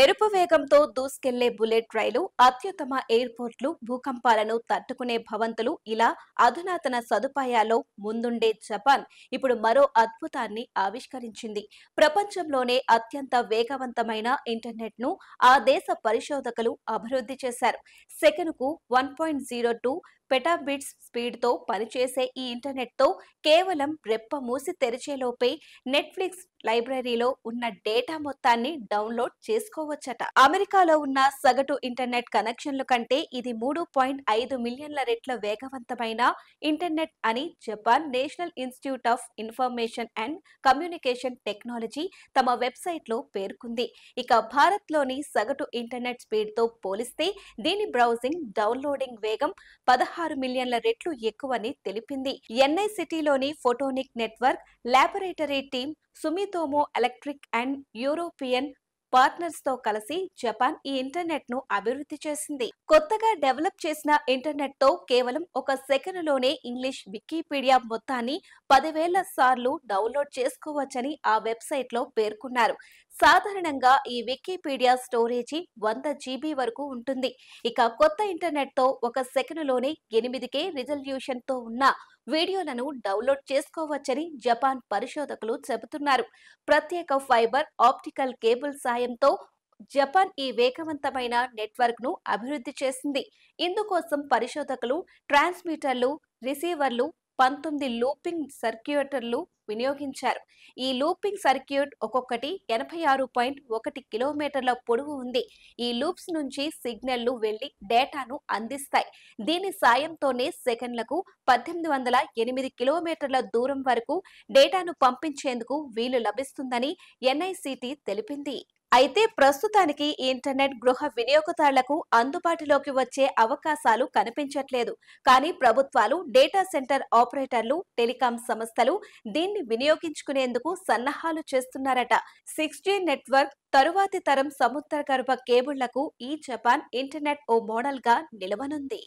మెరుపు వేగంతో దూసుకెళ్లే బుల్లెట్ రైలు, అత్యుత్తమ ఎయిర్పోర్ట్లు, భూకంపాలను తట్టుకునే భవంతులు ఇలా అధునాతన సదుపాయాల్లో ముందుండే జపాన్ ఇప్పుడు మరో అద్భుతాన్ని ఆవిష్కరించింది. ప్రపంచంలోనే అత్యంత వేగవంతమైన ఇంటర్నెట్ను ఆ దేశ పరిశోధకులు అభివృద్ధి చేశారు. సెకనుకు 1.02 పెటాబిట్స్ స్పీడ్తో పనిచేసే ఈ ఇంటర్నెట్తో కేవలం రెప్ప మూసి తెరిచేలోపే నెట్ఫ్లిక్స్ లైబ్రరీలో ఉన్న డేటా మొత్తాన్ని డౌన్లోడ్ చేసుకోవచ్చట. అమెరికాలో ఉన్న సగటు ఇంటర్నెట్ కనెక్షన్ల కంటే ఇది 3.5 మిలియన్ల రెట్ల వేగవంతమైన ఇంటర్నెట్ అని Japan national institute of information and communication technology తమ వెబ్సైట్లో పేర్కొంది. ఇక భారత్లోని సగటు ఇంటర్నెట్ స్పీడ్తో పోలిస్తే దీని బ్రౌజింగ్, డౌన్లోడింగ్ వేగం 16 మిలియన్ల రెట్లు ఎక్కువని తెలిపింది. ఎన్ఐసిటీలోని photonic network laboratory team, Sumitomo electric and European partners తో కలిసి జపాన్ ఈ ఇంటర్నెట్ ను అభివృద్ధి చేసింది. కొత్తగా డెవలప్ చేసిన ఇంటర్నెట్ తో కేవలం ఒక సెకనులోనే ఇంగ్లీష్ వికీపీడియా మొత్తాన్ని 10,000 సార్లు డౌన్లోడ్ చేసుకోవచ్చని ఆ వెబ్సైట్ లో పేర్కొన్నారు. సాధారణంగా ఈ వికీపీడియా స్టోరేజీ 100 GB వరకు ఉంటుంది. ఇక కొత్త ఇంటర్నెట్ తో ఒక సెకనులోనే 8K రిజల్యూషన్ తో ఉన్న వీడియోలను డౌన్లోడ్ చేసుకోవచ్చని జపాన్ పరిశోధకులు చెబుతున్నారు. ప్రత్యేక ఫైబర్ ఆప్టికల్ కేబుల్ సాయంతో జపాన్ ఈ వేగవంతమైన నెట్వర్క్ ను అభివృద్ధి చేసింది. ఇందుకోసం పరిశోధకులు ట్రాన్స్మిటర్లు, రిసీవర్లు, 19 లూపింగ్ సర్క్యూటర్లు వినియోగించారు. ఈ లూపింగ్ సర్క్యూట్ ఒక్కొక్కటి 86.1 కిలోమీటర్ల పొడవు ఉంది. ఈ లూప్స్ నుంచి సిగ్నల్లు వెళ్లి డేటాను అందిస్తాయి. దీని సాయంతోనే సెకన్లకు 1808 కిలోమీటర్ల దూరం వరకు డేటాను పంపించేందుకు వీలు లభిస్తుందని ఎన్ఐసిటి తెలిపింది. అయితే ప్రస్తుతానికి ఈ ఇంటర్నెట్ గృహ వినియోగదారులకు అందుబాటులోకి వచ్చే అవకాశాలు కనిపించట్లేదు. కానీ ప్రభుత్వాలు, డేటా సెంటర్ ఆపరేటర్లు, టెలికాం సంస్థలు దీన్ని వినియోగించుకునేందుకు సన్నాహాలు చేస్తున్నారట. 6G నెట్వర్క్ తరువాతి తరం సముద్రగర్భ కేబుళ్లకు ఈ జపాన్ ఇంటర్నెట్ ఓ మోడల్ గా నిలవనుంది.